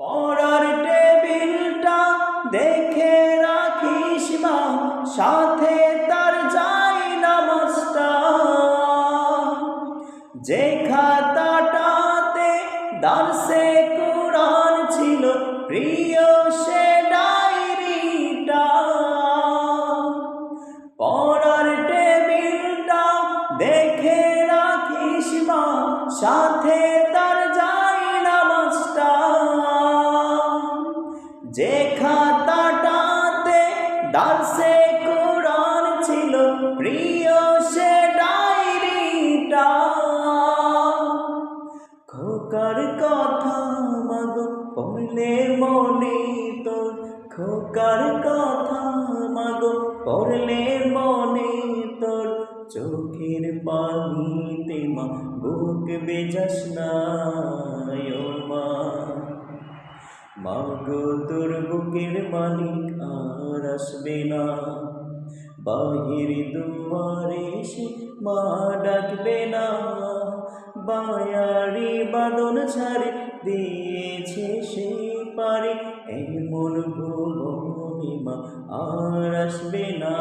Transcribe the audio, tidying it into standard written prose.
পড়ার টেবিলটা দেখে রাখিস মা, সাথে তার যাই নামাজটা। যে খাতাটাতে দারসে কুরআন ছিল, প্রিয় সে ডায়েরিটা। পড়ার টেবিলটা দেখে রাখিস মা, সাথে তার যাই নামাজটা। যে খাতাটাতে দারসে কুরআন ছিল, প্রিয় সে ডায়েরিটা। খোকার কথা মাগো পড়লে মনে তোর, খোকার কথা মাগো পড়লে মনে তোর। চোখের পানিতে মা বুক বেজাস না ও মা। মাগো তোর বুকের মালিক আর আসবে না, বাহির দুয়ারে সে মা ডাকবে না। বায়ারি বাদন ছাড়ে দিয়েছে সে পারে, এমন ভুবনে মা আর আসবে না।